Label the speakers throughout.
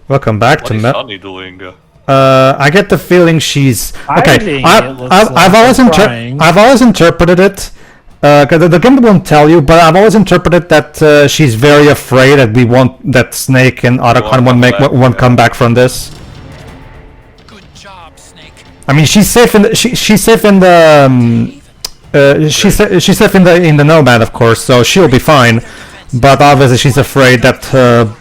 Speaker 1: Welcome back
Speaker 2: What
Speaker 1: to
Speaker 2: is
Speaker 1: me.
Speaker 2: Sunny doing?
Speaker 1: I get the feeling she's okay.
Speaker 3: Hiding,
Speaker 1: I've always interpreted it. The game won't tell you, but I've always interpreted that she's very afraid that Snake and Otacon won't come back from this.
Speaker 4: Good job, Snake.
Speaker 1: I mean, she's safe in the she's safe in the she's safe in the Nomad, of course, so she'll be fine. But obviously, she's afraid that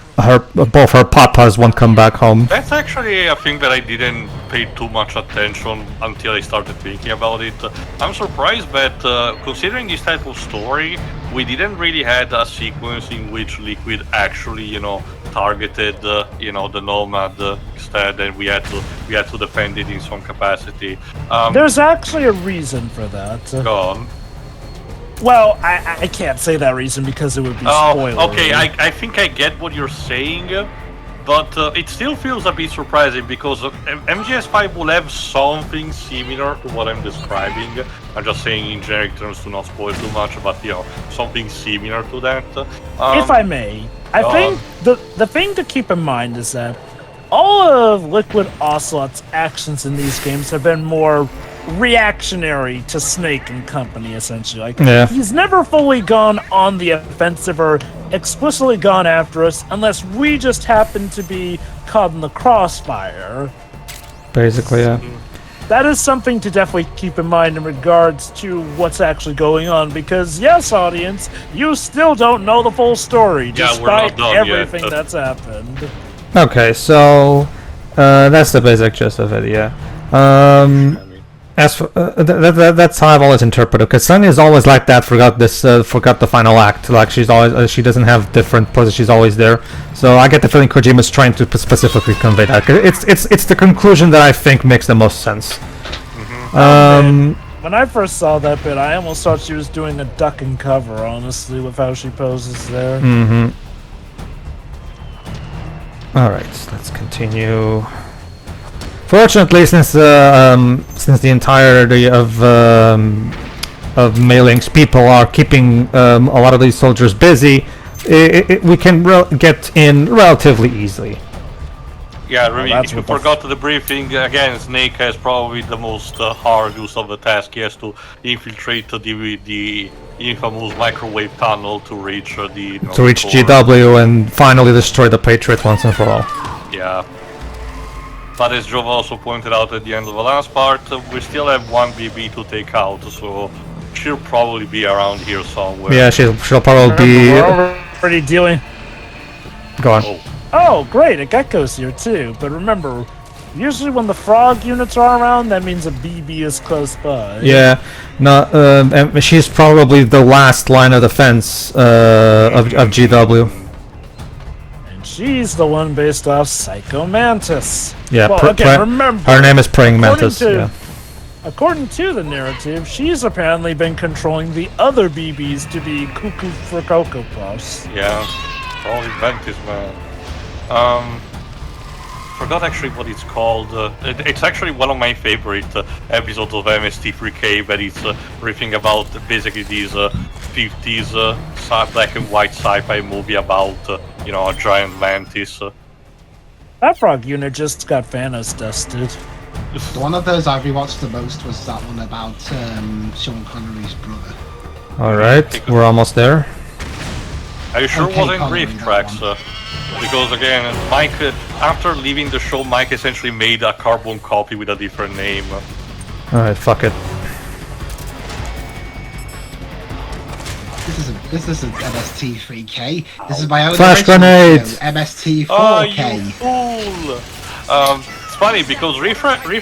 Speaker 1: both her papas won't come back home.
Speaker 2: That's actually a thing that I didn't pay too much attention until I started thinking about it. I'm surprised that, considering this type of story, we didn't really had a sequence in which Liquid actually, targeted, the Nomad instead, and we had to defend it in some capacity.
Speaker 3: There's actually a reason for that.
Speaker 2: Go on.
Speaker 3: Well, I can't say that reason because it would be spoiler.
Speaker 2: Oh, okay, I think I get what you're saying, but it still feels a bit surprising because MGS5 will have something similar to what I'm describing. I'm just saying in generic terms to not spoil too much, but something similar to that.
Speaker 3: If I may, I think the thing to keep in mind is that all of Liquid Ocelot's actions in these games have been more reactionary to Snake and company, essentially. He's never fully gone on the offensive or explicitly gone after us unless we just happen to be caught in the crossfire.
Speaker 1: Basically, yeah.
Speaker 3: That is something to definitely keep in mind in regards to what's actually going on, because yes, audience, you still don't know the full story, despite everything that's happened.
Speaker 1: Okay, so that's the basic gist of it, yeah. As for, that's how I've always interpreted. Because Sunny is always like that. Forgot the final act. Like she's always, she doesn't have different poses. She's always there. So I get the feeling Kojima's trying to specifically convey that. It's the conclusion that I think makes the most sense.
Speaker 3: When I first saw that bit, I almost thought she was doing a duck and cover. Honestly, with how she poses there.
Speaker 1: All right, let's continue. Fortunately, since the entirety of Mei Ling's people are keeping a lot of these soldiers busy, we can get in relatively easily.
Speaker 2: Yeah, Remy, if you forgot the briefing, again, Snake has probably the most hardest of the task. He has to infiltrate the infamous microwave tunnel to reach the...
Speaker 1: to reach GW and finally destroy the Patriots once and for all.
Speaker 2: Yeah. But as Jova also pointed out at the end of the last part, we still have one BB to take out, so she'll probably be around here somewhere.
Speaker 1: Yeah, she'll probably be...
Speaker 3: We're already dealing...
Speaker 1: Go on.
Speaker 3: Oh, great, a Gecko's here too, but remember, usually when the frog units are around, that means a BB is close by.
Speaker 1: Yeah, no, and she's probably the last line of defense of GW.
Speaker 3: She's the one based off Psycho Mantis.
Speaker 1: Yeah,
Speaker 3: well, again, remember,
Speaker 1: her name is Praying Mantis.
Speaker 3: According to the narrative, she's apparently been controlling the other BBs to be cuckoo for Cocoa Puffs.
Speaker 2: Yeah, probably Mantis, man. Forgot actually what it's called. It's actually one of my favorite episodes of MST3K, but it's riffing about basically these 50s black and white sci-fi movie about a giant mantis.
Speaker 3: That frog unit just got Thanos dusted.
Speaker 5: One of those I rewatched the most was that one about Sean Connery's brother.
Speaker 1: Alright, we're almost there.
Speaker 2: Are you sure it wasn't Grief Tracks? Because again, Mike, after leaving the show, Mike essentially made a carbon copy with a different name.
Speaker 1: Alright, fuck it.
Speaker 5: This isn't MST3K. This is my own
Speaker 1: Flash grenade!
Speaker 5: MST4K.
Speaker 2: Oh, you fool! It's funny because Rift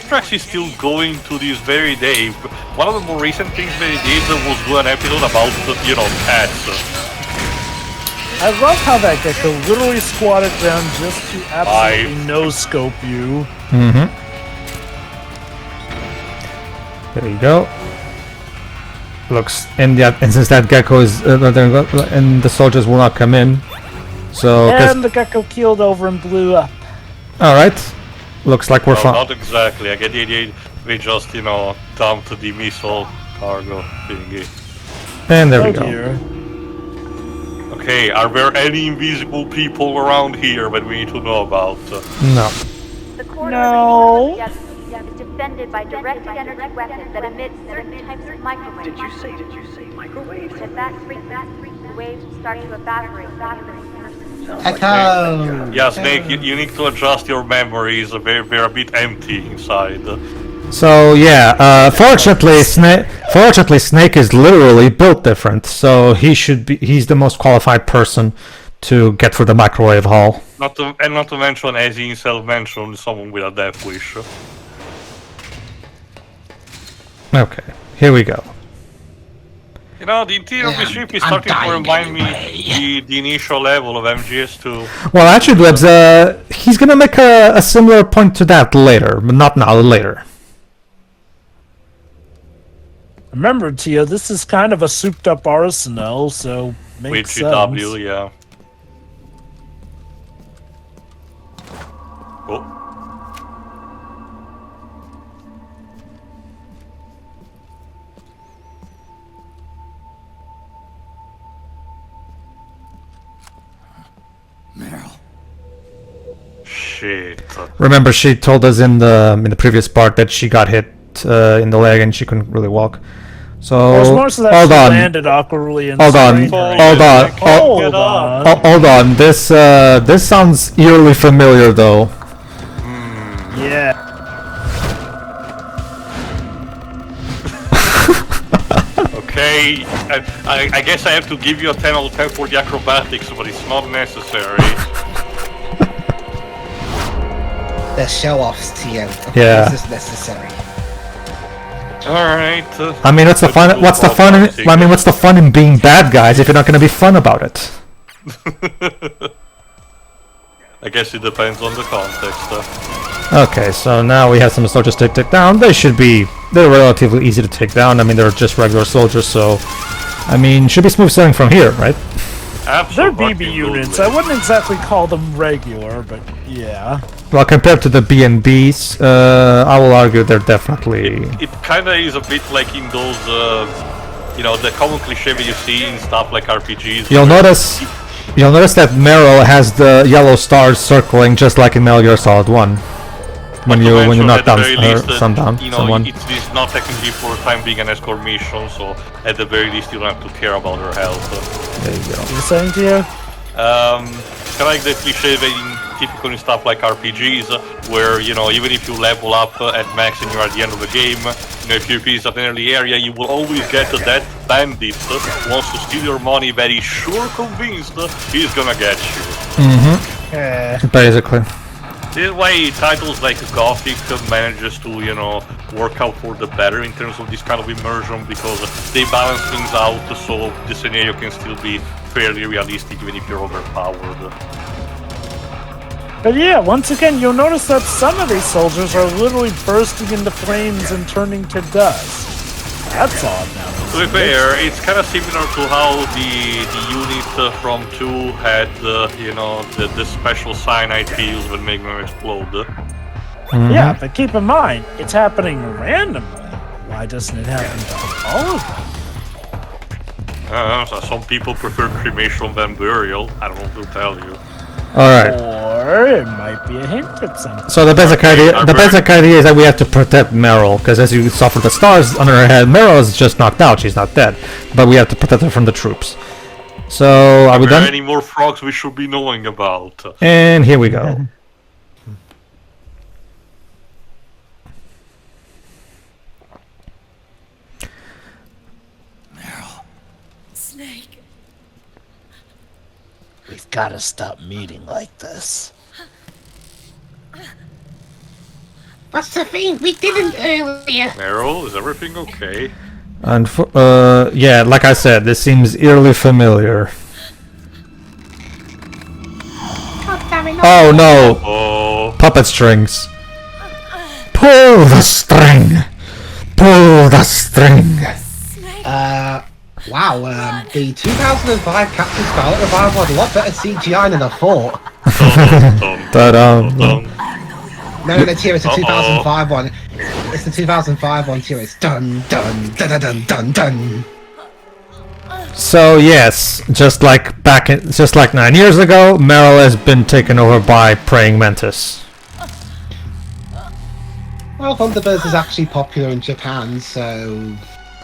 Speaker 2: Tracks is still going to this very day. One of the more recent things that he did was do an episode about, cats.
Speaker 3: I love how that Gecko literally squatted down just to absolutely no-scope you.
Speaker 1: There you go. Looks, and since that Gecko is, and the soldiers will not come in, so...
Speaker 3: And the Gecko keeled over and blew up.
Speaker 1: Alright. Looks like we're fine.
Speaker 2: Not exactly. I get the idea. We just, dumped the missile cargo thingy.
Speaker 1: And there we go.
Speaker 2: Okay, Okay, are there any invisible people around here that we need to know about?
Speaker 1: No.
Speaker 6: The corridor
Speaker 3: No.
Speaker 6: is defended by directed energy weapons that emit certain types of microwaves.
Speaker 7: Did you say microwaves?
Speaker 6: At that frequency, the waves start to evaporate.
Speaker 5: Echo!
Speaker 2: Yeah, Snake, you need to adjust your memories. They're a bit empty inside.
Speaker 1: So yeah, fortunately, Snake is literally built different, so he's the most qualified person to get through the microwave hall.
Speaker 2: Not to mention, as he himself mentioned, someone with a death wish.
Speaker 1: Okay, here we go.
Speaker 2: You know, the interior of the ship is starting to remind me the initial level of MGS2.
Speaker 1: Well, actually, Dwebs, he's gonna make a similar point to that later, but not now, later.
Speaker 3: Remember, Tio, this is kind of a souped-up arsenal, so makes
Speaker 2: With
Speaker 3: sense.
Speaker 2: GW, yeah. Oh.
Speaker 4: Meryl.
Speaker 2: Shit.
Speaker 1: Remember, she told us in the previous part that she got hit in the leg and she couldn't really walk. So
Speaker 3: More so that
Speaker 1: hold
Speaker 3: she
Speaker 1: on,
Speaker 3: landed awkwardly and
Speaker 1: hold on,
Speaker 3: sprained her
Speaker 1: hold on,
Speaker 3: ankle. Hold on.
Speaker 1: hold on. This sounds eerily familiar, though.
Speaker 3: Yeah.
Speaker 2: Okay, I guess I have to give you a 10 out of 10 for the acrobatics, but it's not necessary.
Speaker 5: They're show-offs, Tio.
Speaker 1: Yeah.
Speaker 5: This is necessary.
Speaker 2: Alright.
Speaker 1: I mean, what's the fun? What's the fun? I mean, what's the fun in being bad guys if you're not gonna be fun about it?
Speaker 2: I guess it depends on the context.
Speaker 1: Okay, so now we have some soldiers to take down. They're relatively easy to take down. I mean, they're just regular soldiers, so I mean, should be smooth sailing from here, right?
Speaker 3: They're
Speaker 2: Absolutely.
Speaker 3: BB units. I wouldn't exactly call them regular, but yeah.
Speaker 1: Well, compared to the B&Bs, I will argue they're definitely.
Speaker 2: It kinda is a bit like in those, you know, the common cliche that you see in stuff like RPGs.
Speaker 1: You'll notice that Meryl has the yellow stars circling just like in Metal Gear Solid 1. When you knock down someone.
Speaker 2: It's not technically for the time being an escort mission, so at the very least you don't have to care about her health.
Speaker 1: There you go.
Speaker 3: You saying, Tio?
Speaker 2: It's kinda like the cliche that in typical in stuff like RPGs, where, you know, even if you level up at max and you're at the end of the game, you know, if you piece up an early area, you will always get that bandit wants to steal your money, that is sure convinced he's gonna get you.
Speaker 1: Mm-hmm. Basically.
Speaker 2: This way, titles like Gothic manages to, you know, work out for the better in terms of this kind of immersion, because they balance things out so the scenario can still be fairly realistic even if you're overpowered.
Speaker 3: But yeah, once again, you'll notice that some of these soldiers are literally bursting into flames and turning to dust. That's odd now.
Speaker 2: To be fair, it's kind of similar to how the unit from 2 had, you know, the special cyanide pills that make them explode.
Speaker 1: Mm-hmm.
Speaker 3: Yeah, but keep in mind, it's happening randomly. Why doesn't it happen to all of them?
Speaker 2: So some people prefer cremation than burial. I don't know what to tell you.
Speaker 1: Alright.
Speaker 3: Or it might be a hint at something.
Speaker 1: So the basic idea is that we have to protect Meryl, because as you saw from the stars under her head, Meryl is just knocked out, she's not dead. But we have to protect her from the troops. So, are we done?
Speaker 2: Any more frogs we should be knowing about?
Speaker 1: And here we go.
Speaker 8: Snake.
Speaker 3: We've got to stop meeting like this.
Speaker 5: What's the thing we didn't earlier?
Speaker 2: Meryl, is everything okay?
Speaker 1: And yeah, like I said, this seems eerily familiar. Oh no!
Speaker 2: Oh,
Speaker 1: Puppet strings. Pull the string! Pull the string!
Speaker 5: Wow, the 2005 Captain Scarlet Revival had a lot better CGI than I thought. No, it's here, it's the 2005 one. It's the 2005 one, too. It's dun dun dun dun dun dun.
Speaker 1: So yes, just like 9 years ago, Meryl has been taken over by Praying Mantis.
Speaker 5: Well, Thunderbirds is actually popular in Japan, so...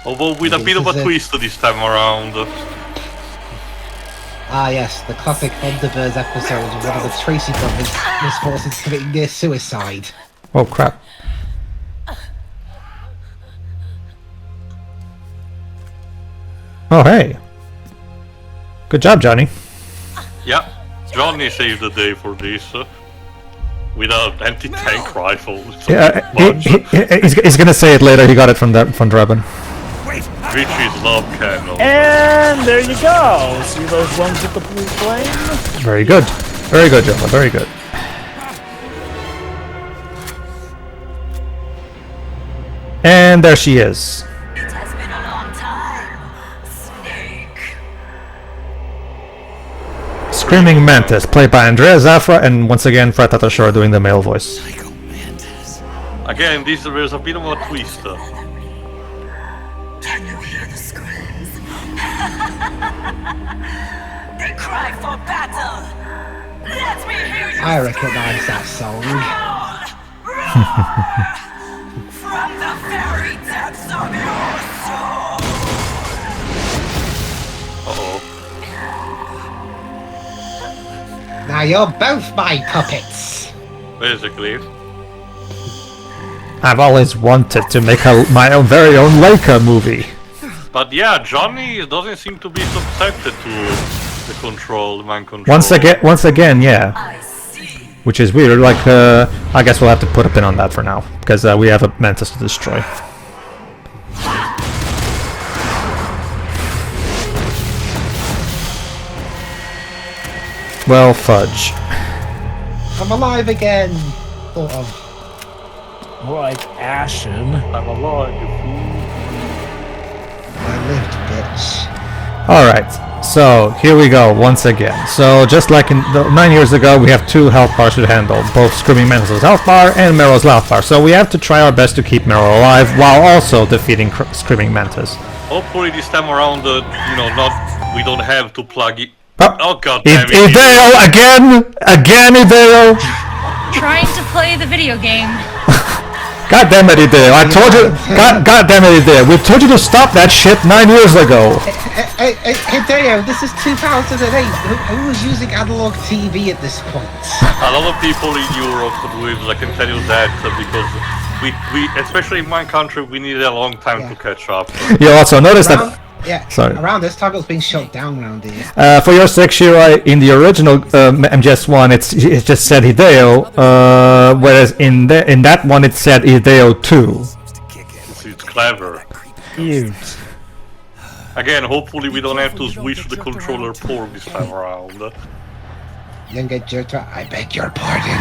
Speaker 2: Although with a bit of a twist this time around.
Speaker 5: Ah yes, the classic Thunderbirds episode of one of the Tracy brothers was forced into committing near suicide.
Speaker 1: Oh crap. Oh hey. Good job, Johnny.
Speaker 2: Yeah, Johnny saved the day for this. With an anti-tank rifle.
Speaker 1: Yeah, he's gonna say it later. He got it from Draben.
Speaker 2: Which is love cannon.
Speaker 3: And there you go. See those ones with the blue flame?
Speaker 1: Very good. Very good, Johnny. Very good. And there she is.
Speaker 8: It has been a long time, Snake.
Speaker 1: Screaming Mantis, played by Andrea Zafra, and once again Fred Tatashore doing the male voice.
Speaker 2: Again, there's a bit of a twist.
Speaker 8: Can you hear the screams? They cry for battle. Let me hear you.
Speaker 5: I recognise that song.
Speaker 8: From the very depths of your soul.
Speaker 2: Uh-oh.
Speaker 5: Now you're both my puppets.
Speaker 2: Basically.
Speaker 1: I've always wanted to make my own very own Leica movie.
Speaker 2: But yeah, Johnny doesn't seem to be subjected to the mind control.
Speaker 1: Once again, yeah.
Speaker 8: I see.
Speaker 1: Which is weird. Like, I guess we'll have to put a pin on that for now because we have a Mantis to destroy. Well, fudge.
Speaker 5: I'm alive again. Sort of.
Speaker 3: More like Ashen.
Speaker 2: I'm alive, you fool.
Speaker 5: I lived, bitch.
Speaker 1: Alright, so here we go once again. So just like 9 years ago, we have two health bars to handle, both Screaming Mantis' health bar and Meryl's health bar. So we have to try our best to keep Meryl alive while also defeating Screaming Mantis.
Speaker 2: Hopefully this time around, we don't have to plug it.
Speaker 1: Oh,
Speaker 2: Oh god damn it.
Speaker 1: Hideo again Hideo!
Speaker 9: Trying to play the video game.
Speaker 1: God damn it, Hideo! I told you. God damn it, Hideo! We told you to stop that shit 9 years ago.
Speaker 5: Hey, Hideo, this is 2008. Who was using analog TV at this point?
Speaker 2: A lot of people in Europe would, I can tell you that, because we especially in my country, we needed a long time to catch up.
Speaker 1: You also noticed that.
Speaker 5: Yeah,
Speaker 1: Sorry.
Speaker 5: around this time it was being shut down around here.
Speaker 1: For your sake, Shira, in the original MGS1, it just said Hideo, whereas in that one it said Hideo 2.
Speaker 2: It's clever.
Speaker 3: Cute.
Speaker 2: Again, hopefully we don't have to switch the controller port this time around.
Speaker 5: Younger Jota, I beg your pardon.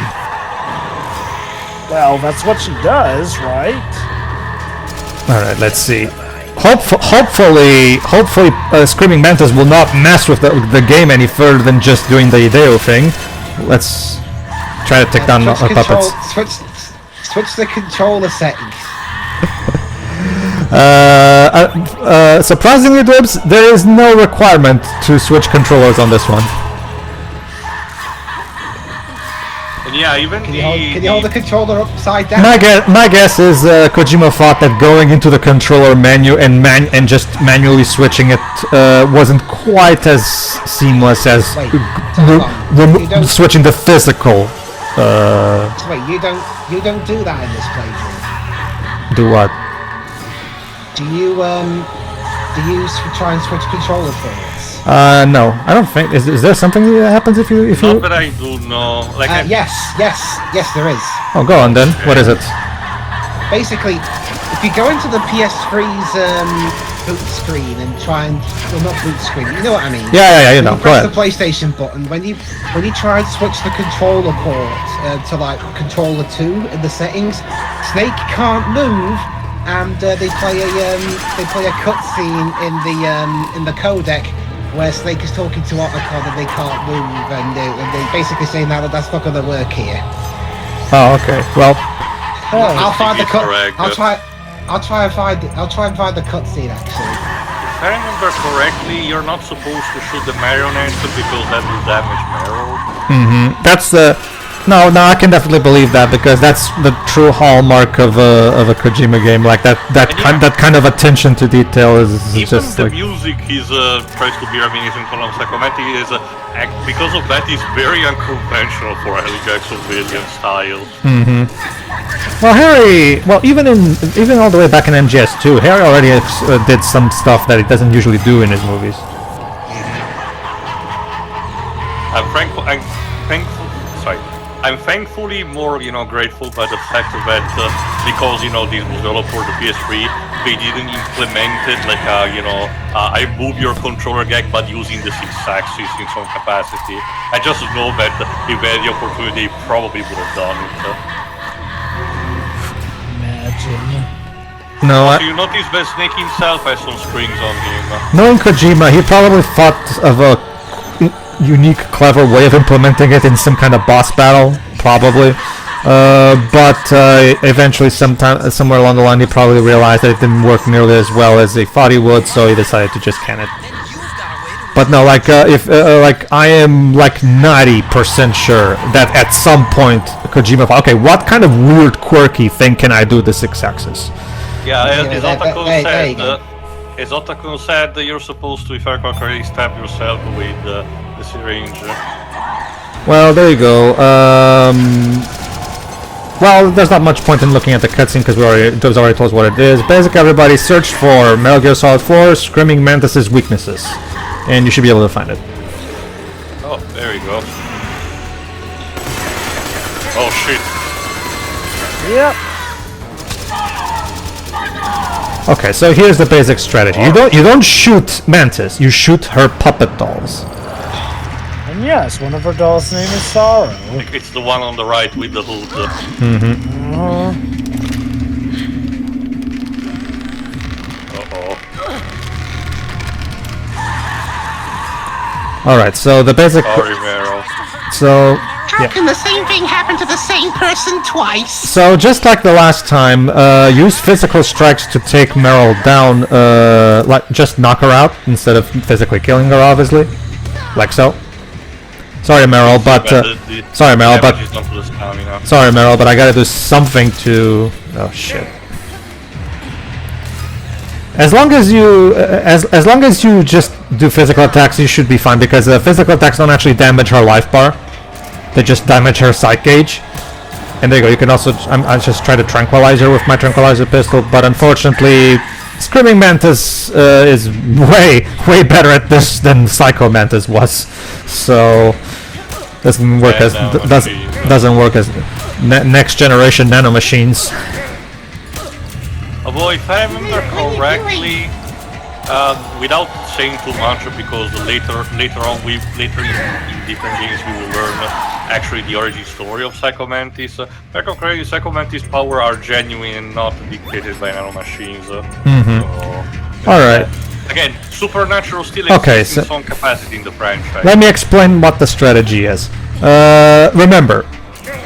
Speaker 3: Well, that's what she does, right?
Speaker 1: Alright, let's see. Hopefully, Screaming Mantis will not mess with the game any further than just doing the Hideo thing. Let's try to take down our puppets.
Speaker 5: Switch the controller settings.
Speaker 1: Surprisingly, Dibs, there is no requirement to switch controllers on this one.
Speaker 2: And yeah, even
Speaker 5: Can you hold the controller upside down?
Speaker 1: My guess is Kojima thought that going into the controller menu and just manually switching it wasn't quite as seamless as switching the physical.
Speaker 5: Wait, you don't do that in this playthrough.
Speaker 1: Do what?
Speaker 5: Do you try and switch controller ports?
Speaker 1: No, I don't think. Is there something that happens if you?
Speaker 2: Not that I do know. Like
Speaker 5: yes, there is.
Speaker 1: Oh, go on then. What is it?
Speaker 5: Basically, if you go into the PS3's boot screen and try and not boot screen, you know what I mean?
Speaker 1: Yeah, you know.
Speaker 5: You press the PlayStation button when you try and switch the controller port to like controller 2 in the settings, Snake can't move, and they play a cutscene in the codec where Snake is talking to Otacon and they can't move, and they basically saying that that's not going to work here.
Speaker 1: Oh, okay. Well,
Speaker 5: I'll find the cut.
Speaker 2: Correct.
Speaker 5: I'll try and find the cutscene actually.
Speaker 2: if I remember correctly, you're not supposed to shoot the marionettes because that will damage Meryl.
Speaker 1: That's the... No, I can definitely believe that because that's the true hallmark of a Kojima game. Like that kind of attention to detail is
Speaker 2: Even
Speaker 1: just
Speaker 2: the
Speaker 1: like...
Speaker 2: music is tries to be reminiscent of Psychomantic. Because of that, is very unconventional for a Harry Jackson villain style.
Speaker 1: Well, Harry... Well, even all the way back in MGS2, Harry already did some stuff that he doesn't usually do in his movies.
Speaker 2: I'm thankfully more, grateful by the fact that because this was developed for the PS3, they didn't implement it like I move your controller gag, but using the 6 axis in some capacity. I just know that if they had the opportunity, they probably would have done it.
Speaker 3: Imagine.
Speaker 1: No,
Speaker 2: Do you notice that Snake himself has some strings on him?
Speaker 1: knowing Kojima, he probably thought of a unique, clever way of implementing it in some kind of boss battle, probably. But eventually, somewhere along the line, he probably realized that it didn't work nearly as well as he thought he would, so he decided to just can it. But no, I am like 90% sure that at some point Kojima thought, okay, what kind of weird, quirky thing can I do with the 6-axis?
Speaker 2: Yeah, as
Speaker 5: there you go.
Speaker 2: Otakun said that you're supposed to, if I recall correctly, stab yourself with the syringe.
Speaker 1: Well, there you go. Well, there's not much point in looking at the cutscene because it was already told us what it is. Basically, everybody search for Metal Gear Solid 4 Screaming Mantis' weaknesses, and you should be able to find it.
Speaker 2: Oh, there you go. Oh shit.
Speaker 3: Yep.
Speaker 1: Okay, so here's the basic strategy. You don't shoot Mantis, you shoot her puppet dolls.
Speaker 3: And yes, one of her dolls' name is Sorrow.
Speaker 2: It's the one on the right with the hood.
Speaker 1: Alright, so the basic...
Speaker 2: Sorry, Meryl.
Speaker 1: So...
Speaker 8: How can the same thing happen to the same person twice?
Speaker 1: So just like the last time, use physical strikes to take Meryl down, just knock her out instead of physically killing her, obviously. Like so. Sorry, Meryl, but... Sorry, Meryl, but I gotta do something to... Oh, shit. As long as you... as long as you just do physical attacks, you should be fine, because physical attacks don't actually damage her life bar. They just damage her sight gauge. And there you go, you can also... I just try to tranquilize her with my tranquilizer pistol, but unfortunately... Screaming Mantis is way better at this than Psycho Mantis was. So... Doesn't work as... doesn't work as... next generation nanomachines.
Speaker 2: Although if I remember correctly... without saying too much, because later in different games we will learn actually the origin story of Psycho Mantis. Psycho Mantis' power are genuine and not dictated by nanomachines.
Speaker 1: Alright.
Speaker 2: Again, supernatural still exists in some capacity in the franchise.
Speaker 1: Let me explain what the strategy is. Remember,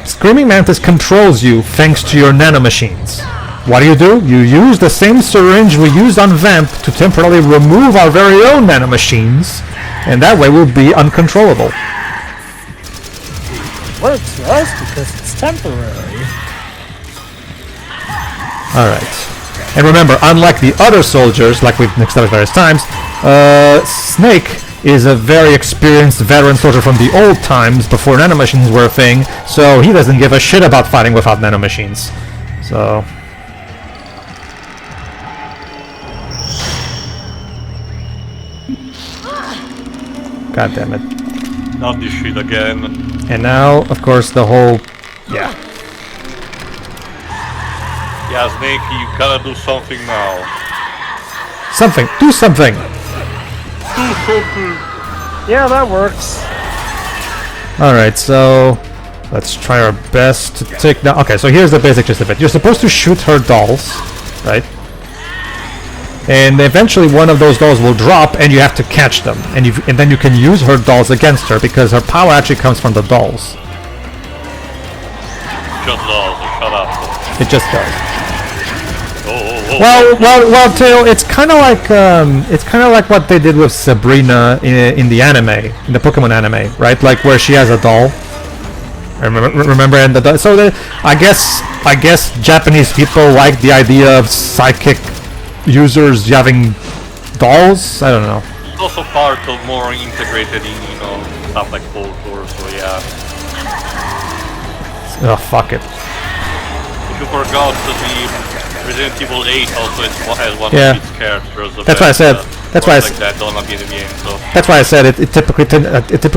Speaker 1: Screaming Mantis controls you thanks to your nanomachines. What do? You use the same syringe we used on Vamp to temporarily remove our very own nanomachines, and that way we'll be uncontrollable.
Speaker 3: Works for us because it's temporary.
Speaker 1: Alright. And remember, unlike the other soldiers, like we've established various times, Snake is a very experienced veteran soldier from the old times, before nanomachines were a thing, so he doesn't give a shit about fighting without nanomachines. So... God damn it.
Speaker 2: Not this shit again.
Speaker 1: And now, of course, the whole... Yeah.
Speaker 2: Yeah, Snake, you gotta do something now.
Speaker 1: Something! Do something!
Speaker 2: Do something!
Speaker 3: Yeah, that works.
Speaker 1: Alright, so... Let's try our best to take down... Okay, so here's the basic gist of it. You're supposed to shoot her dolls, right? And eventually one of those dolls will drop and you have to catch them. And then you can use her dolls against her, because her power actually comes from the dolls.
Speaker 2: Just dolls, shut up.
Speaker 1: It just does. Well, Tail. It's kind of like what they did with Sabrina in the anime, in the Pokemon anime, right? Like where she has a doll. Remember, and I guess Japanese people like the idea of psychic users having dolls. I don't know.
Speaker 2: It's also part of more integrated in stuff like folklore. So yeah.
Speaker 1: Oh fuck it.
Speaker 2: If you forgot, the Resident Evil 8 also has one
Speaker 1: Yeah.
Speaker 2: of its characters.
Speaker 1: That's why I said. That's why.
Speaker 2: Like that don't appear in the game. So
Speaker 1: That's why I said it typically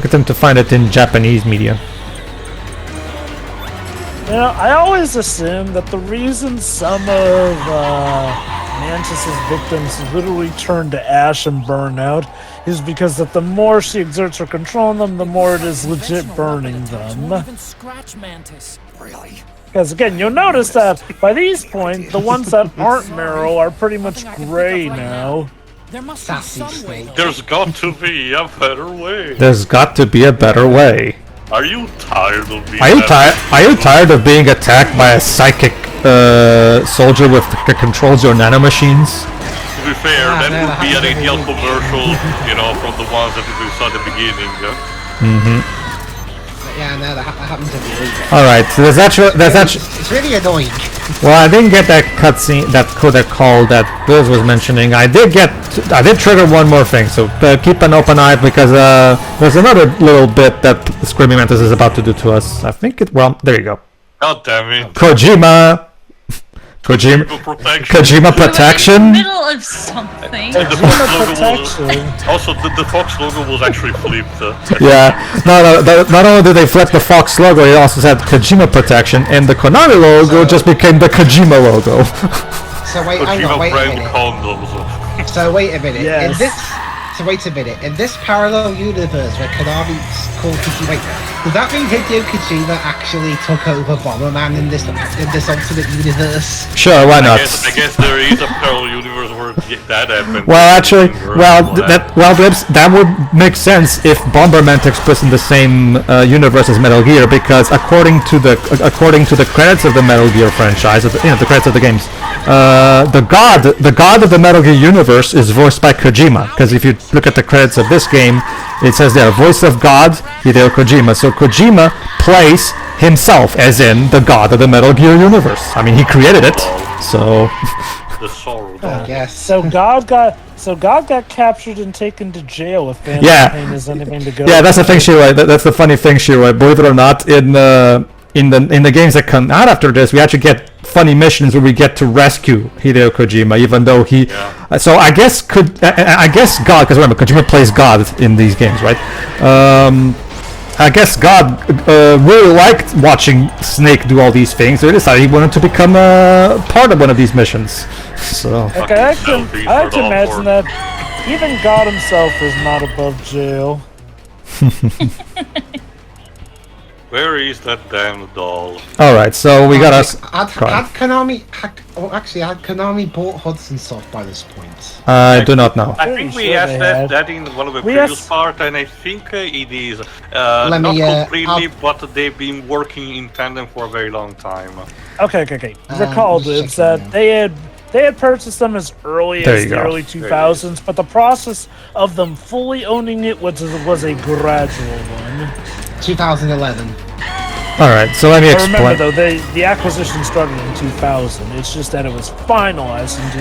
Speaker 1: tend to find it in Japanese media.
Speaker 3: I always assume that the reason some of Mantis' victims literally turn to ash and burn out is because that the more she exerts her control on them, the more it is legit burning them.
Speaker 4: Even scratch Mantis. Really?
Speaker 3: Because again, you'll notice that by these points, the ones that aren't Meryl are pretty much gray now.
Speaker 4: There must be some way.
Speaker 2: there's got to be a better way.
Speaker 1: There's got to be a better way.
Speaker 2: Are you tired of being?
Speaker 1: Are you tired of being attacked by a psychic soldier that controls your nanomachines?
Speaker 2: To be fair, that would be an ideal commercial, from the ones that we saw at the beginning.
Speaker 5: Yeah, no, that happens every week.
Speaker 1: All right, so there's actually
Speaker 5: It's really annoying.
Speaker 1: Well, I didn't get that cutscene, that call that Bills was mentioning. I did trigger one more thing, so keep an open eye because there's another little bit that Screaming Mantis is about to do to us. I think there you go.
Speaker 2: God damn it.
Speaker 1: Kojima protection.
Speaker 9: Middle of something.
Speaker 2: And the Fox logo also the Fox logo was actually flipped.
Speaker 1: Yeah, not only did they flip the Fox logo, it also said Kojima protection, and the Konami logo just became the Kojima logo.
Speaker 5: So wait, hang on, wait a
Speaker 2: brand
Speaker 5: minute.
Speaker 2: condoms.
Speaker 5: So wait a minute.
Speaker 3: Yes.
Speaker 5: Wait a minute. In this parallel universe where Konami's called Kojima, does that mean Hideo Kojima actually took over Bomberman in this alternate universe?
Speaker 1: Sure, why not?
Speaker 2: I guess there is a parallel universe where that happened.
Speaker 1: Well, actually, that would make sense if Bomberman takes place in the same universe as Metal Gear, because according to the credits of the Metal Gear franchise, the credits of the games, the god of the Metal Gear universe is voiced by Kojima. Because if you look at the credits of this game, it says there, voice of God, Hideo Kojima. So Kojima plays himself, as in the god of the Metal Gear universe. I mean, he created it, so.
Speaker 2: The sorrow.
Speaker 5: Yes.
Speaker 3: So God got captured and taken to jail if Phantom Pain is anything to go.
Speaker 1: Yeah, that's the thing, Shiroi. That's the funny thing, Shiroi. Believe it or not, in the games that come out after this, we actually get funny missions where we get to rescue Hideo Kojima, even though he. So I guess God, because remember Kojima plays God in these games, right? I guess God really liked watching Snake do all these things, so he decided he wanted to become part of one of these missions. So.
Speaker 3: Okay, I can imagine that even God himself is not above jail.
Speaker 2: Where is that damn doll?
Speaker 1: Alright, so we got us.
Speaker 5: Had Konami bought Hudson Soft by this point?
Speaker 1: I do not know.
Speaker 2: I think we asked that in one of the previous part, and I think it is not completely, but they've been working in tandem for a very long time.
Speaker 3: Okay. Recall this that they had purchased them as early as the early 2000s, but the process of them fully owning it was a gradual one.
Speaker 5: 2011.
Speaker 1: Alright, so let me explain.
Speaker 3: Remember though, the acquisition started in 2000. It's just that it was finalized in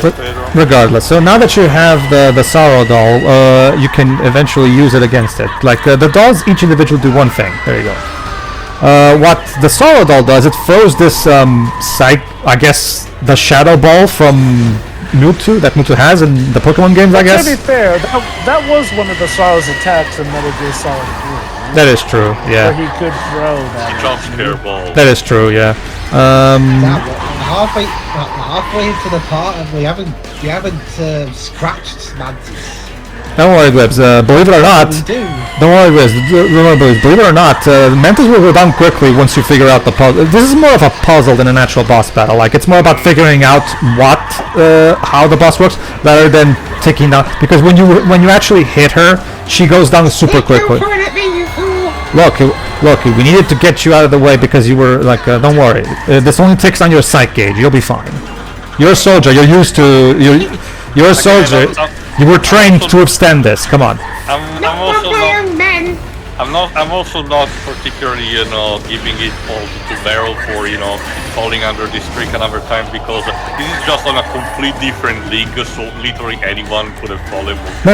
Speaker 3: 2011.
Speaker 1: Regardless, so now that you have the Sorrow doll, you can eventually use it against it. Like the dolls each individually do one thing. There you go. What the Sorrow doll does, it throws this I guess the Shadow Ball from Mewtwo that Mewtwo has in the Pokemon games, I guess.
Speaker 3: To be fair, that was one of the Sorrow's attacks in Metal Gear Solid 3.
Speaker 1: That is true, yeah.
Speaker 3: Where he could throw that.
Speaker 2: Jump scare ball.
Speaker 1: That is true, yeah.
Speaker 5: Halfway into the part, and we haven't scratched Mantis.
Speaker 1: Don't worry, Glibs. Believe it or not, don't worry, Glibs. Believe it or not, Mantis will go down quickly once you figure out the puzzle. This is more of a puzzle than an actual boss battle. Like, it's more about figuring out how the boss works, rather than taking down. Because when you actually hit her, she goes down super quickly. Loki, we needed to get you out of the way because you were like, don't worry. This only takes on your psych gauge. You'll be fine. You're a soldier. You're used to. You're a soldier. You were trained to withstand this. Come on.
Speaker 2: I'm also not particularly, giving it all to Barrel for, falling under this trick another time, because this is just on a complete different league, so literally anyone could have fallen.
Speaker 1: No.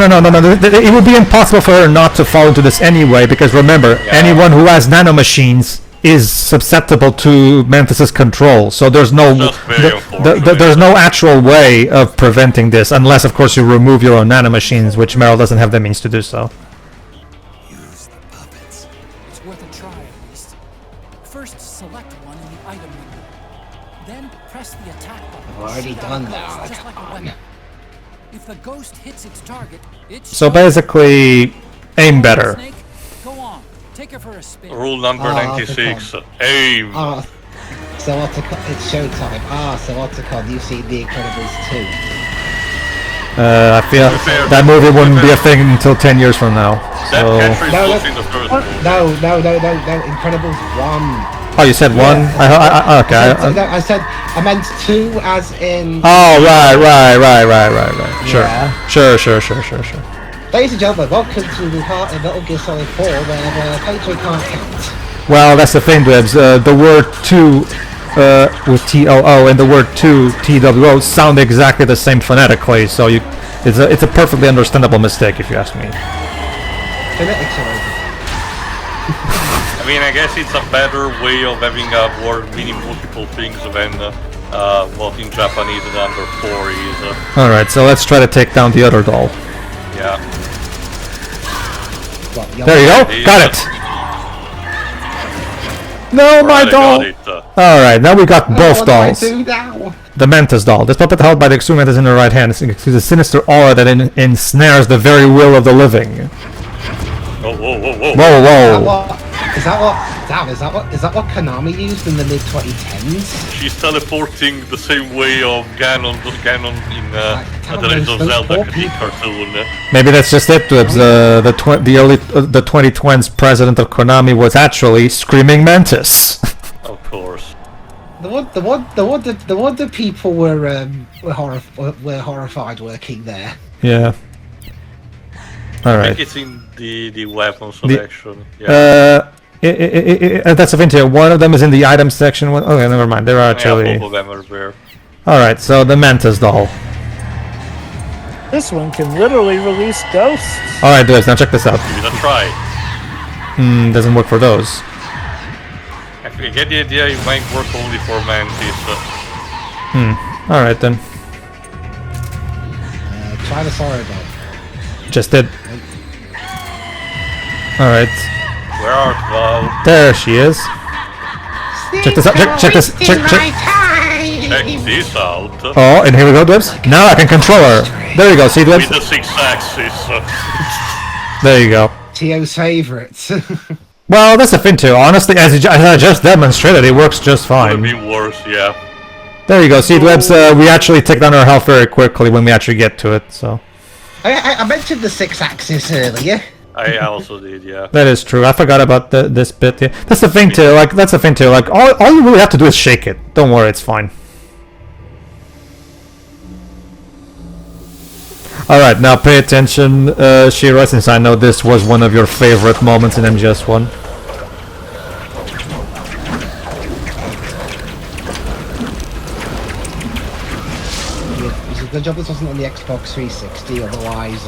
Speaker 1: It would be impossible for her not to fall into this anyway, because remember, anyone who has nanomachines is susceptible to Mantis's control, so there's no there's no actual way of preventing this, unless of course you remove your own nanomachines, which Meryl doesn't have the means to do so.
Speaker 4: Use the puppets. It's worth a try at least. First select one in the item menu. Then press the attack button.
Speaker 5: I've already done that.
Speaker 4: Just like a weapon. If the ghost hits its target, it's
Speaker 1: So basically, aim better.
Speaker 4: Snake, go on. Take her for a spin.
Speaker 2: Rule number 96, aim.
Speaker 5: So it's showtime. So Otacon, you've seen The Incredibles 2.
Speaker 1: I feel that movie wouldn't be a thing until 10 years from now.
Speaker 2: That
Speaker 1: So.
Speaker 2: catchphrase was in the first movie.
Speaker 5: No, Incredibles 1.
Speaker 1: Oh, you said one?
Speaker 5: Yeah.
Speaker 1: Okay.
Speaker 5: I meant 2 as in...
Speaker 1: Oh, right.
Speaker 5: Yeah.
Speaker 1: Sure.
Speaker 5: Ladies and gentlemen, welcome to the part of Metal Gear Solid 4 where Pedro can't count.
Speaker 1: Well, that's the thing, Dibs. The word 2 with T-O-O and the word 2, T-W-O, sound exactly the same phonetically, so it's a perfectly understandable mistake if you ask me.
Speaker 5: Phonetics are over.
Speaker 2: I mean, I guess it's a better way of having a word meaning multiple things than what in Japanese the number 4 is.
Speaker 1: Alright, so let's try to take down the other doll.
Speaker 2: Yeah.
Speaker 1: There you go! Got it! No, my doll! Alright, now we got both dolls. The Mantis doll. This puppet held by the extreme Mantis in her right hand is a sinister aura that ensnares the very will of the living. Whoa.
Speaker 5: Is that what Konami used in the mid-2010s?
Speaker 2: She's teleporting the same way of Ganon in The Legend of Zelda cartoon.
Speaker 1: Maybe that's just it, Dibs. The 2020s president of Konami was actually Screaming Mantis.
Speaker 2: Of course.
Speaker 5: The one that people were horrified working there.
Speaker 1: Yeah.
Speaker 2: I
Speaker 1: Alright.
Speaker 2: think it's in the weapon selection.
Speaker 1: That's a thing too. One of them is in the item section. Okay, never mind. There are actually.
Speaker 2: Yeah, both of them are there.
Speaker 1: Alright, so the Mantis doll.
Speaker 3: This one can literally release ghosts.
Speaker 1: Alright, Dibs, now check this out.
Speaker 2: Give it a try.
Speaker 1: Doesn't work for those.
Speaker 2: I get the idea it might work only for Mantis.
Speaker 1: Alright then.
Speaker 5: Try the Sorrow doll.
Speaker 1: Just did. Alright.
Speaker 2: Where art thou?
Speaker 1: There she is. Check this out. Check this. Check.
Speaker 2: Check this out.
Speaker 1: Oh, and here we go, Dibs. Now I can control her. There you go. See, Dibs?
Speaker 2: With the 6 axis.
Speaker 1: There you go.
Speaker 5: Tio's favorite.
Speaker 1: Well, that's the thing too. Honestly, as I just demonstrated, it works just fine.
Speaker 2: Could be worse, yeah.
Speaker 1: There you go. See, Dibs, we actually take down our health very quickly when we actually get to it, so.
Speaker 5: I mentioned the 6 axis earlier.
Speaker 2: I also did, yeah.
Speaker 1: That is true. I forgot about this bit. Yeah. That's the thing too. Like, all you really have to do is shake it. Don't worry, it's fine. Alright, now pay attention, Shira, since I know this was one of your favorite moments in MGS1.
Speaker 5: It's a good job this wasn't on the Xbox 360, otherwise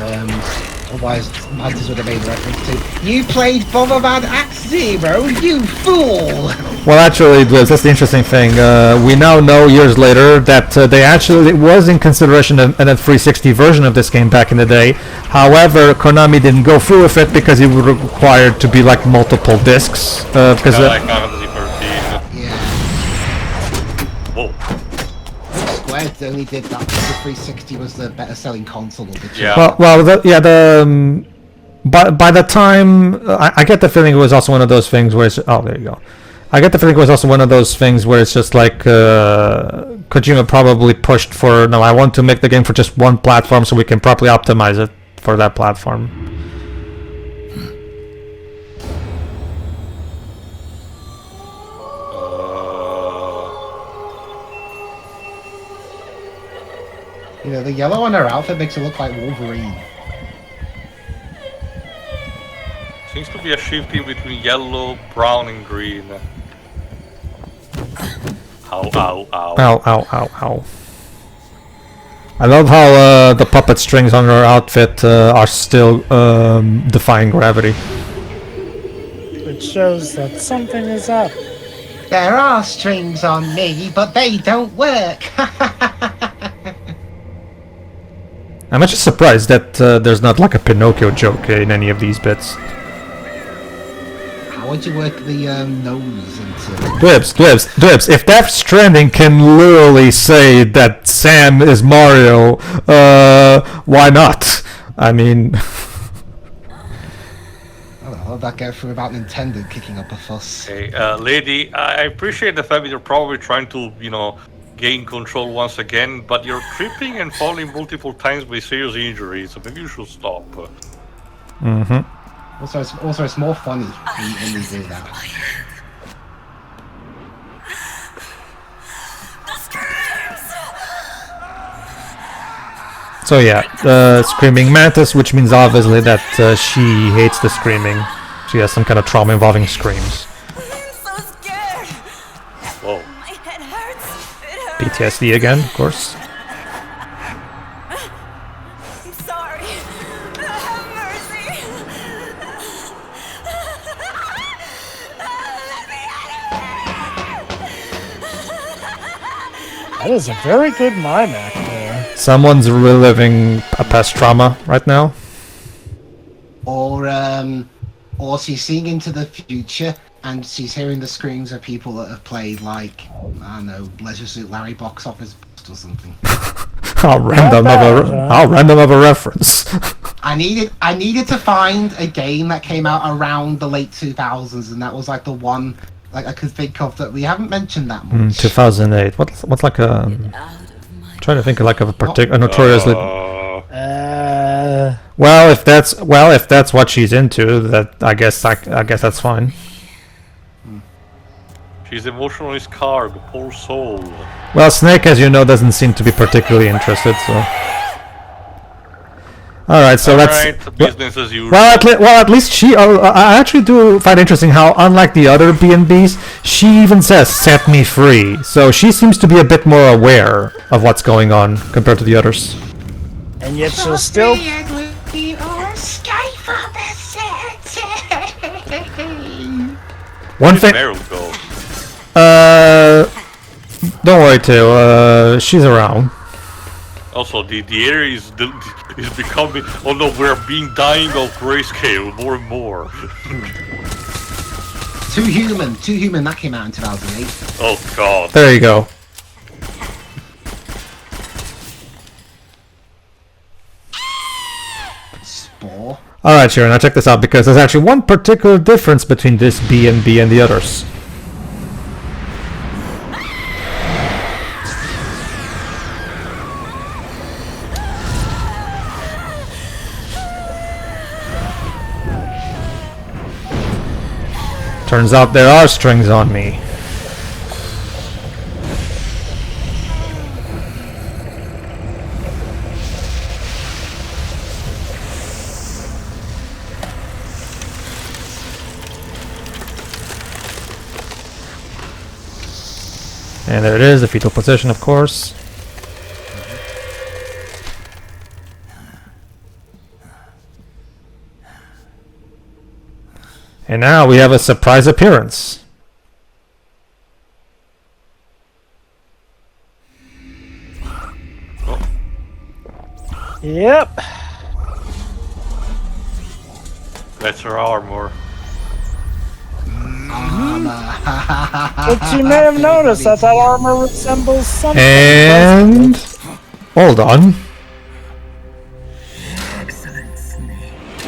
Speaker 5: Mantis would have made reference to, "You played Bomberman Act Zero, you fool!"
Speaker 1: Well, actually, that's the interesting thing. We now know years later that it was in consideration in a 360 version of this game back in the day. However, Konami didn't go through with it because it would require to be like multiple discs. Because
Speaker 2: like Final Fantasy 13.
Speaker 5: Yeah.
Speaker 2: Whoa.
Speaker 5: Square only did that because the 360 was the better selling console of the two.
Speaker 2: Yeah.
Speaker 1: By the time I get the feeling it was also one of those things where it's, oh, there you go. I get the feeling it was also one of those things where it's just like Kojima probably pushed for, no, I want to make the game for just one platform so we can properly optimize it for that platform.
Speaker 5: You know, the yellow on her outfit makes her look like Wolverine.
Speaker 2: Seems to be a shifting between yellow, brown, and green. Ow, ow, ow.
Speaker 1: Ow, ow, ow, ow. I love how the puppet strings on her outfit are still defying gravity.
Speaker 3: It shows that something is up.
Speaker 5: There are strings on me, but they don't work.
Speaker 1: I'm actually surprised that there's not like a Pinocchio joke in any of these bits.
Speaker 5: How would you work the nose into...
Speaker 1: Dibs, if Death Stranding can literally say that Sam is Mario, why not? I mean...
Speaker 5: How'd that go for about Nintendo kicking up a fuss?
Speaker 2: Hey, lady, I appreciate the fact that you're probably trying to, you know, gain control once again, but you're tripping and falling multiple times with serious injuries, so maybe you should stop.
Speaker 1: Mm-hmm.
Speaker 5: Also, it's more funny when you do that.
Speaker 1: So yeah, screaming Mantis, which means obviously that she hates the screaming. She has some kind of trauma involving screams.
Speaker 8: I'm so scared.
Speaker 2: Whoa.
Speaker 8: My head hurts. It hurts.
Speaker 1: PTSD again, of course.
Speaker 8: I'm sorry. Have mercy. Let me out of here.
Speaker 3: That is a very good mime act there.
Speaker 1: Someone's reliving a past trauma right now.
Speaker 5: Or she's seeing into the future and she's hearing the screams of people that have played, like, I don't know, Leisure Suit Larry Box Office or something.
Speaker 1: How random of a reference.
Speaker 5: I needed to find a game that came out around the late 2000s, and that was like the one like I could think of that we haven't mentioned that much.
Speaker 1: 2008. What's like a? I'm trying to think of like a particular notoriously. Well, if that's what she's into, that I guess that's fine.
Speaker 2: She's emotionally scarred, poor soul.
Speaker 1: Well, Snake, as you know, doesn't seem to be particularly interested. So, all right, so that's
Speaker 2: business as usual.
Speaker 1: Well, at least she. I actually do find interesting how, unlike the other B&Bs, she even says "set me free." So she seems to be a bit more aware of what's going on compared to the others.
Speaker 3: And yet she'll still.
Speaker 1: One thing. Don't worry, Teo. She's around.
Speaker 2: Also, the area is becoming. Oh no, we're being dying of grayscale more and more.
Speaker 5: Too Human. That came out in 2008.
Speaker 2: Oh god.
Speaker 1: There you go.
Speaker 5: Spore.
Speaker 1: All right, Sharon. Now check this out because there's actually one particular difference between this B&B and the others. Turns out there are strings on me. And there it is, the fetal position, of course. And now we have a surprise appearance.
Speaker 3: Yep.
Speaker 2: That's her armor.
Speaker 3: But you may have noticed that armor resembles something.
Speaker 1: And hold on.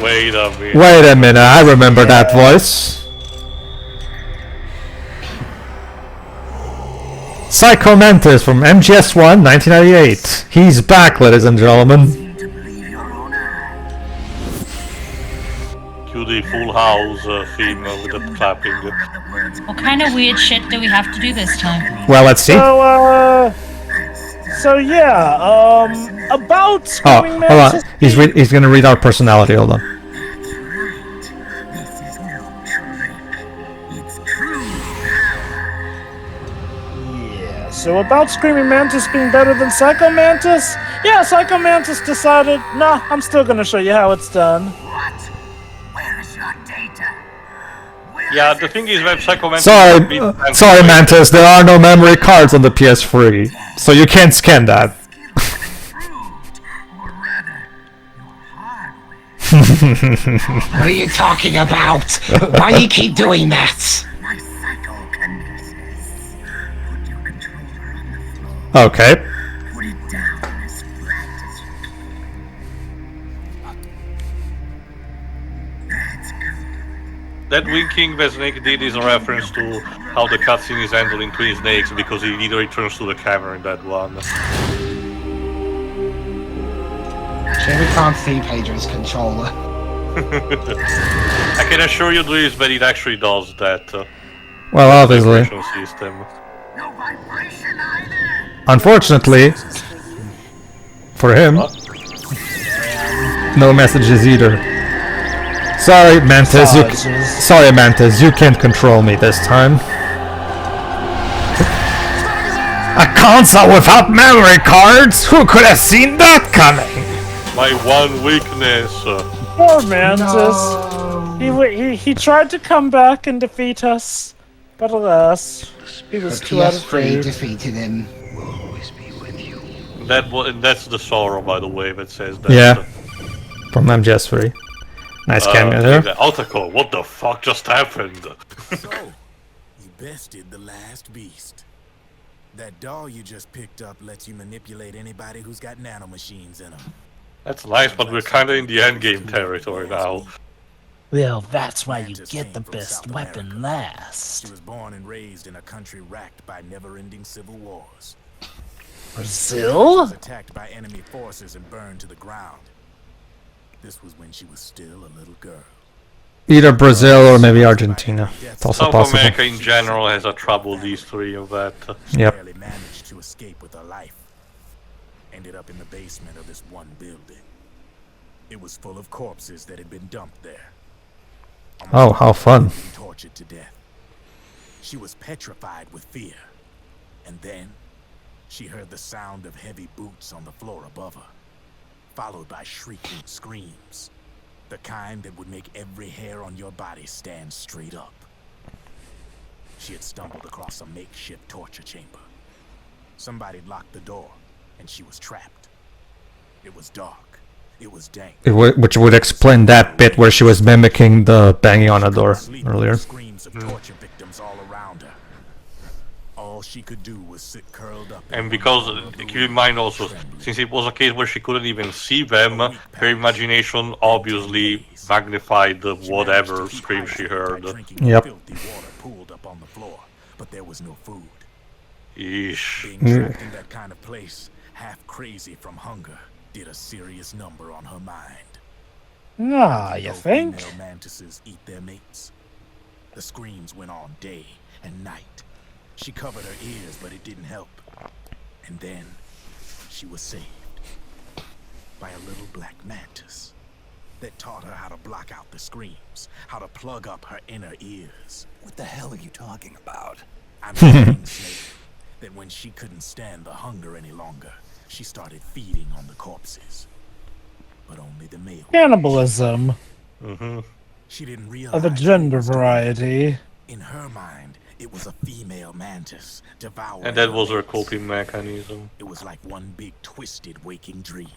Speaker 2: Wait a minute.
Speaker 1: Wait a minute, I remember that voice. Psycho Mantis from MGS1 1998. He's back, ladies and gentlemen.
Speaker 2: Cue the Full House theme with the clapping.
Speaker 9: What kind of weird shit do we have to do this time?
Speaker 1: Well, let's see.
Speaker 3: So, So yeah, about
Speaker 1: Oh,
Speaker 3: Screaming
Speaker 1: hold on.
Speaker 3: Mantis.
Speaker 1: He's gonna read our personality. Hold on.
Speaker 3: Yeah, so about Screaming Mantis being better than Psycho Mantis? Yeah, Psycho Mantis decided, nah, I'm still gonna show you how it's done.
Speaker 8: What? Where is your data?
Speaker 2: Yeah, the thing is that Psycho Mantis
Speaker 1: Sorry, Mantis. There are no memory cards on the PS3, so you can't scan that.
Speaker 5: What are you talking about? Why do you keep doing that?
Speaker 8: My psychokinesis. Put your controller on the floor.
Speaker 1: Okay.
Speaker 8: Put it down as flat as you can. That's good.
Speaker 2: That winking that Snake did is a reference to how the cutscene is handled in Twin Snakes, because he either returns to the camera in that one.
Speaker 5: Shame we can't see Pedro's controller.
Speaker 2: I can assure you, Dries, that it actually does that.
Speaker 1: Well, obviously.
Speaker 2: Vibration system.
Speaker 8: No vibration either.
Speaker 1: Unfortunately, for him, no messages either. Sorry, Mantis. Sorry, Mantis. You can't control me this time. A console without memory cards? Who could have seen that coming?
Speaker 2: My one weakness.
Speaker 3: Poor Mantis. He tried to come back and defeat us, but alas, he was
Speaker 5: The
Speaker 3: too out of
Speaker 5: PS3
Speaker 3: date.
Speaker 5: defeated him.
Speaker 2: That's the sorrow, by the way, that says that.
Speaker 1: Yeah. From MGS3. Nice cameo there.
Speaker 2: Autoco, what the fuck just happened?
Speaker 10: So, you bested the last beast. That doll you just picked up lets you manipulate anybody who's got nanomachines in them.
Speaker 2: That's nice, but we're kinda in the endgame territory now.
Speaker 3: Well, that's why you get the best weapon last.
Speaker 10: She was born and raised in a country racked by never-ending civil wars. She
Speaker 3: Brazil?
Speaker 10: was attacked by enemy forces and burned to the ground. This was when she was still a little girl.
Speaker 1: Either Brazil or maybe Argentina. It's also
Speaker 2: South
Speaker 1: possible.
Speaker 2: America in general has a trouble, these three of that.
Speaker 1: Yep.
Speaker 10: Barely managed to escape with her life. Ended up in the basement of this one building. It was full of corpses that had been dumped there.
Speaker 1: Oh, how fun.
Speaker 10: Being tortured to death. She was petrified with fear. And then she heard the sound of heavy boots on the floor above her, followed by shrieking screams. The kind that would make every hair on your body stand straight up. She had stumbled across a makeshift torture chamber. Somebody locked the door, and she was trapped. It was dark. It was dank.
Speaker 1: Which would explain that bit where she was mimicking the banging on a door earlier.
Speaker 10: Screams of torture victims all around her. All she could do was sit curled up.
Speaker 2: And because, keep in mind also, since it was a case where she couldn't even see them, her imagination obviously magnified the whatever scream she heard.
Speaker 1: Yep.
Speaker 10: Filthy water pooled up on the floor, but there was no food.
Speaker 2: Eesh.
Speaker 10: Being trapped in that kind of place, half crazy from hunger, did a serious number on her mind.
Speaker 3: Ah, you
Speaker 10: No
Speaker 3: think?
Speaker 10: female mantises eat their mates. The screams went on day and night. She covered her ears, but it didn't help. And then she was saved by a little black mantis that taught her how to block out the screams, how to plug up her inner ears.
Speaker 8: What the hell are you talking about?
Speaker 10: I'm saying, Snake, that when she couldn't stand the hunger any longer, she started feeding on the corpses. But only the male.
Speaker 3: Cannibalism
Speaker 10: She didn't realize
Speaker 3: of a
Speaker 10: what
Speaker 3: gender
Speaker 10: was doing.
Speaker 3: variety.
Speaker 10: In her mind, it was a female mantis devouring.
Speaker 2: And that was her
Speaker 10: mates.
Speaker 2: coping mechanism.
Speaker 10: It was like one big twisted waking dream.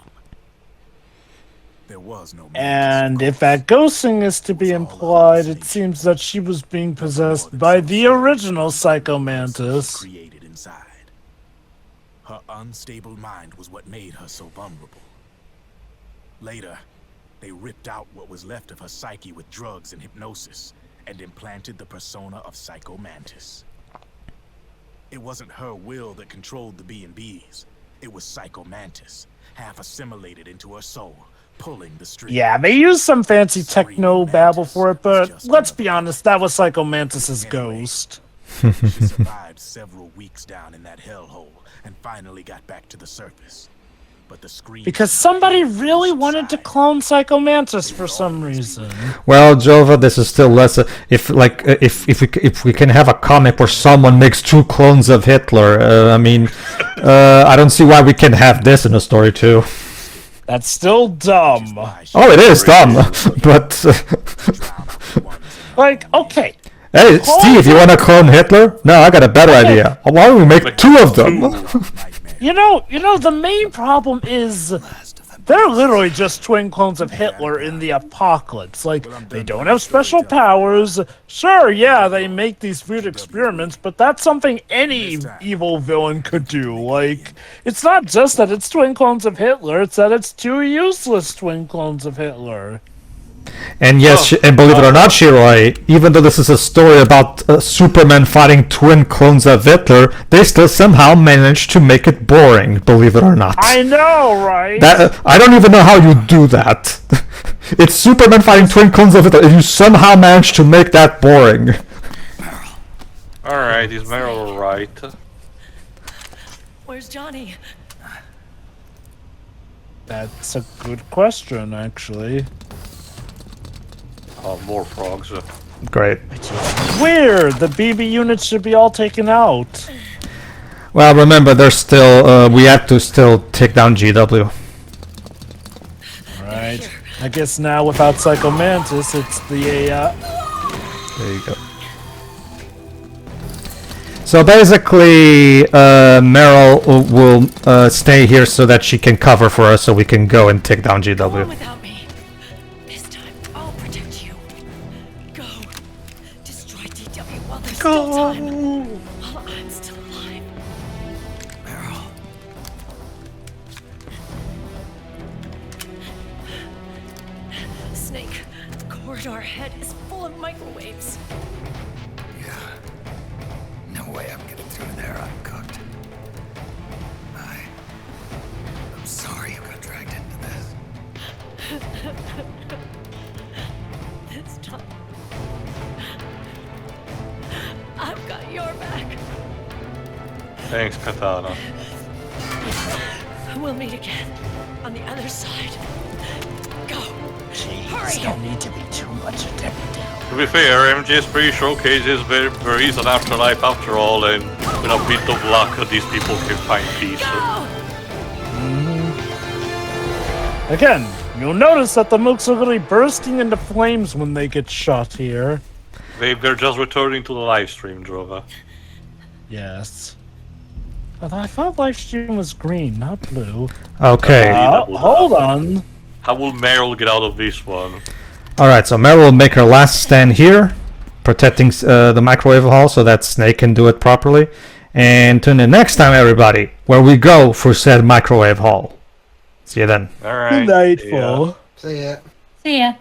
Speaker 10: There was no mantis,
Speaker 3: And
Speaker 10: of
Speaker 3: if
Speaker 10: course.
Speaker 3: that ghosting is to be
Speaker 10: It's all a
Speaker 3: implied, it
Speaker 10: hallucination.
Speaker 3: seems that she was being possessed by the original Psycho Mantis.
Speaker 10: Created inside. Her unstable mind was what made her so vulnerable. Later, they ripped out what was left of her psyche with drugs and hypnosis and implanted the persona of Psycho Mantis. It wasn't her will that controlled the B&Bs. It was Psycho Mantis, half assimilated into her soul, pulling the strings.
Speaker 3: Yeah, they used some fancy techno babble for it, but let's be honest, that was Psycho Mantis's ghost.
Speaker 10: She survived several weeks down in that hellhole and finally got back to the surface. But the scream
Speaker 3: Because somebody really wanted to clone Psycho Mantis for some reason.
Speaker 1: Well, Jova, this is still less. If we can have a comic where someone makes 2 clones of Hitler, I mean, I don't see why we can't have this in a story too.
Speaker 3: That's still dumb.
Speaker 1: Oh, it is dumb, but
Speaker 3: Like, okay.
Speaker 1: hey, Steve, you want to clone Hitler? No, I got a better idea. Why don't we make 2 of them?
Speaker 3: You know, the main problem is they're literally just twin clones of Hitler in the apocalypse. Like, they don't have special powers. Sure, yeah, they make these weird experiments, but that's something any evil villain could do. Like, it's not just that it's twin clones of Hitler, it's that it's 2 useless twin clones of Hitler.
Speaker 1: And yes, and believe it or not, Shiroi, even though this is a story about Superman fighting twin clones of Hitler, they still somehow managed to make it boring, believe it or not.
Speaker 3: I know, right?
Speaker 1: That I don't even know how you do that. It's Superman fighting twin clones of Hitler, and you somehow managed to make that boring.
Speaker 2: Alright, is Meryl right?
Speaker 9: Where's Johnny?
Speaker 3: That's a good question, actually.
Speaker 2: Oh, more frogs.
Speaker 1: Great.
Speaker 3: Weird! The BB units should be all taken out.
Speaker 1: Well, remember, there's still we have to still take down GW.
Speaker 3: Right. I guess now without Psycho Mantis, it's the
Speaker 1: There you go. So basically, Meryl will stay here so that she can cover for us, so we can go and take down
Speaker 9: Go on
Speaker 1: GW.
Speaker 9: without me. This time, I'll protect you. Go. Destroy DW while there's still time. While I'm still alive.
Speaker 10: Meryl.
Speaker 9: Snake, the corridor ahead is full of microwaves.
Speaker 10: Yeah. No way I'm getting through there. I'm cooked. I'm sorry you got dragged into this.
Speaker 9: This time, I've got your back.
Speaker 2: Thanks, Katana.
Speaker 9: We'll meet again on the other side. Go.
Speaker 3: Jeez, don't need to be too much attempted.
Speaker 2: To be fair, MGS3 showcases there is an afterlife after all, and with a bit of luck, these people can find peace.
Speaker 3: Again, you'll notice that the mooks are really bursting into flames when they get shot here.
Speaker 2: They're just returning to the live stream, Drova.
Speaker 3: Yes. But I thought live stream was green, not blue.
Speaker 1: Okay.
Speaker 3: Hold on.
Speaker 2: How will Meryl get out of this one?
Speaker 1: Alright, so Meryl will make her last stand here, protecting the microwave hall so that Snake can do it properly. And tune in next time, everybody, where we go for said microwave hall. See you then.
Speaker 2: Alright.
Speaker 3: Nightfall.
Speaker 5: See ya.
Speaker 9: See ya.